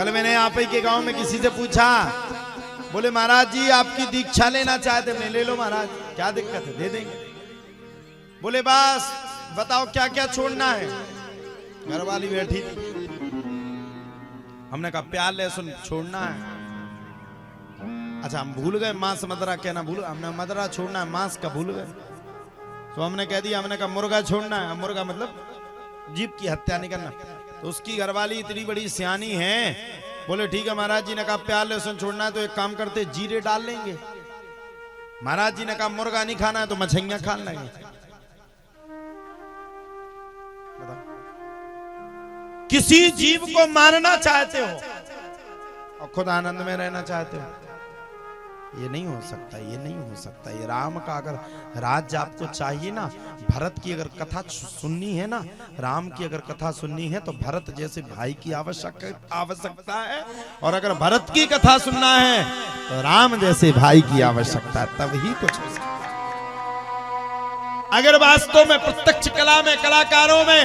कल मैंने आप ही के गांव में किसी से पूछा, बोले महाराज जी आपकी दीक्षा लेना चाहते, मैं ले लो महाराज, क्या दिक्कत है, दे देंगे। बोले बस बताओ क्या क्या छोड़ना है। घरवाली बैठी थी, हमने कहा प्याज लहसुन छोड़ना है। अच्छा हम भूल गए मांस मदरा कहना भूल, हमने मदरा छोड़ना है, मांस का भूल गए। तो हमने कह दिया, हमने कहा मुर्गा छोड़ना है। मुर्गा मतलब जीव की हत्या नहीं करना। तो उसकी घरवाली इतनी बड़ी सियानी है, बोले ठीक है महाराज जी ने कहा प्याज लहसुन छोड़ना है तो एक काम करते जीरे डाल लेंगे। महाराज जी ने कहा मुर्गा नहीं खाना है तो मछलियां खा लेंगे। किसी जीव को मारना चाहते हो और खुद आनंद में रहना चाहते हो, ये नहीं हो सकता, ये नहीं हो सकता। ये राम का अगर राज्य आपको चाहिए ना, भरत की अगर कथा सुननी है ना, राम की अगर कथा सुननी है तो भरत जैसे भाई की आवश्यकता है, और अगर भरत की कथा सुनना है तो राम जैसे भाई की आवश्यकता है, तब ही कुछ हो सकता है। अगर वास्तव में प्रत्यक्ष कला में, कलाकारों में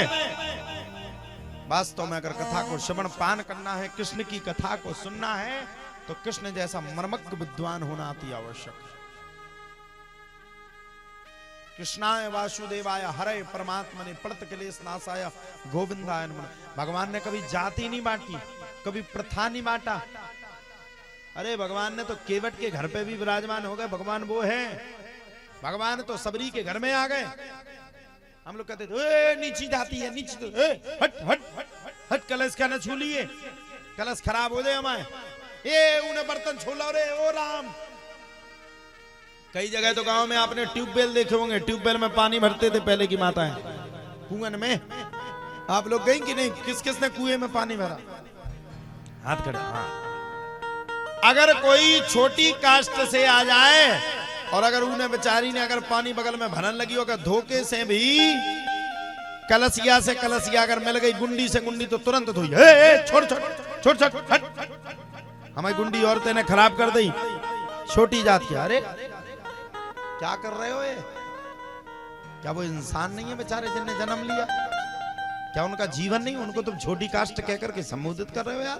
वास्तव में अगर कथा को श्रवण पान करना है, कृष्ण की कथा को सुनना है, तो कृष्ण जैसा मर्मज्ञ विद्वान होना अति आवश्यक है। कृष्णाय वासुदेवाय हरे परमात्मने प्रणत क्लेश नाशाय गोविंदाय नमः। भगवान ने कभी जाति नहीं बांटी, कभी प्रथा नहीं बांटा। अरे भगवान ने तो केवट के घर पे भी विराजमान हो गए, भगवान वो है। भगवान तो सबरी के घर में आ गए। हम लोग कहते थे नीची जाती है, नीची तो हट हट हट, कलश का न छू लिए, कलश खराब हो जाए हमारे, ये उन्हें बर्तन छोला रे ओ राम। कई जगह तो गांव में आपने ट्यूबवेल देखे होंगे, ट्यूबवेल में पानी भरते थे पहले की माताएं, कुएं में। आप लोग गए कि नहीं? किस किस ने कुएं में पानी भरा? हाथ खड़े। हाँ, अगर कोई छोटी कास्ट से आ जाए और अगर उन्हें बेचारी ने अगर पानी बगल में भरन लगी होगा, धोखे से भी कलसिया से कलसिया अगर मिल गई, गुंडी से गुंडी, तो तुरंत धोई। छोड़ छोड़ छोड़ छोड़ हट। हमारी गुंडी औरतें ने खराब कर दी, छोटी जात की। अरे क्या कर रहे हो ये? क्या वो इंसान नहीं है बेचारे जिनने जन्म लिया? क्या उनका जीवन नहीं? उनको तुम छोटी कास्ट कहकर के संबोधित कर रहे हो यार?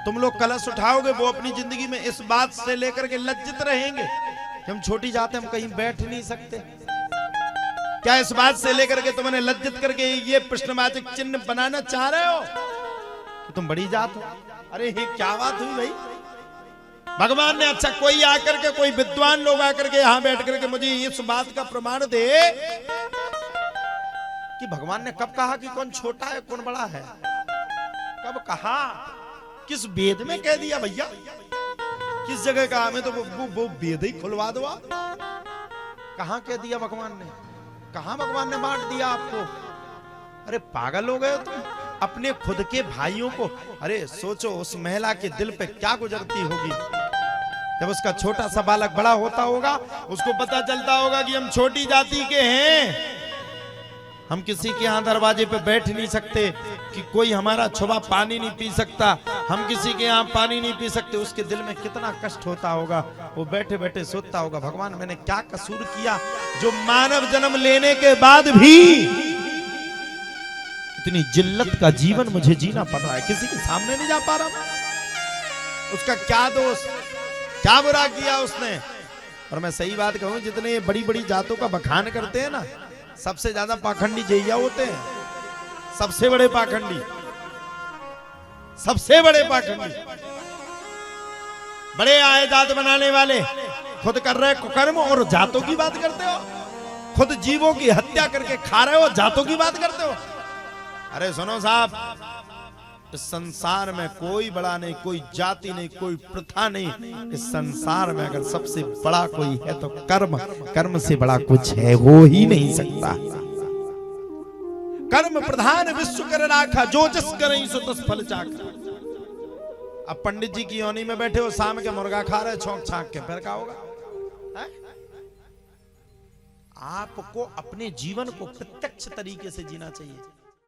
तुम लोग कलश उठाओगे, वो अपनी जिंदगी में इस बात से लेकर के लज्जित रहेंगे कि हम छोटी जाते, हम कहीं बैठ नहीं सकते। क्या इस बात से लेकर के तुमने लज्जित करके ये प्रश्नवाचक चिन्ह बनाना चाह रहे हो कि तुम बड़ी जात हो? अरे ये क्या बात हुई भाई? भगवान ने अच्छा कोई आकर के, कोई विद्वान लोग आकर के यहां बैठ करके मुझे इस बात का प्रमाण दे कि भगवान ने कब कहा कि कौन छोटा है कौन बड़ा है? कब कहा? किस वेद में कह दिया भैया? किस जगह कहा? हमें तो वो वेद ही खुलवा दो आप। कहां कह दिया भगवान ने? कहां भगवान ने बांट दिया आपको? अरे पागल हो गए तुम अपने खुद के भाइयों को। अरे सोचो उस महिला के दिल पे क्या गुजरती होगी जब उसका छोटा सा बालक बड़ा होता होगा, उसको पता चलता होगा कि हम छोटी जाति के हैं, हम किसी के यहाँ दरवाजे पे बैठ नहीं सकते, कि कोई हमारा छुआ पानी नहीं पी सकता, हम किसी के यहाँ पानी नहीं पी सकते। उसके दिल में कितना कष्ट होता होगा, वो बैठे बैठे सोचता होगा भगवान मैंने क्या कसूर किया जो मानव जन्म लेने के बाद भी इतनी जिल्लत का जीवन मुझे जीना पड़ रहा है, किसी के सामने नहीं जा पा रहा। उसका क्या दोष, क्या बुरा किया उसने? और मैं सही बात कहूं, जितने बड़ी बड़ी जातों का बखान करते हैं ना, सबसे ज्यादा पाखंडी जैया होते हैं। सबसे बड़े पाखंडी, सबसे बड़े पाखंडी, बड़े आए जात बनाने वाले खुद कर रहे कुकर्म और जातों की बात करते हो। खुद जीवों की हत्या करके खा रहे हो, जातों की बात करते हो। अरे सुनो साहब, इस संसार में कोई बड़ा नहीं, कोई जाति नहीं, कोई प्रथा नहीं। इस संसार में अगर सबसे बड़ा कोई है तो कर्म, कर्म से बड़ा कुछ है हो ही नहीं सकता। कर्म प्रधान विश्व कर राखा, जो जस करई सो तस फल चाखा। अब पंडित जी की योनी में बैठे हो, शाम के मुर्गा खा रहे छौंक छाक के, फिर क्या होगा? आपको अपने जीवन को प्रत्यक्ष तरीके से जीना चाहिए।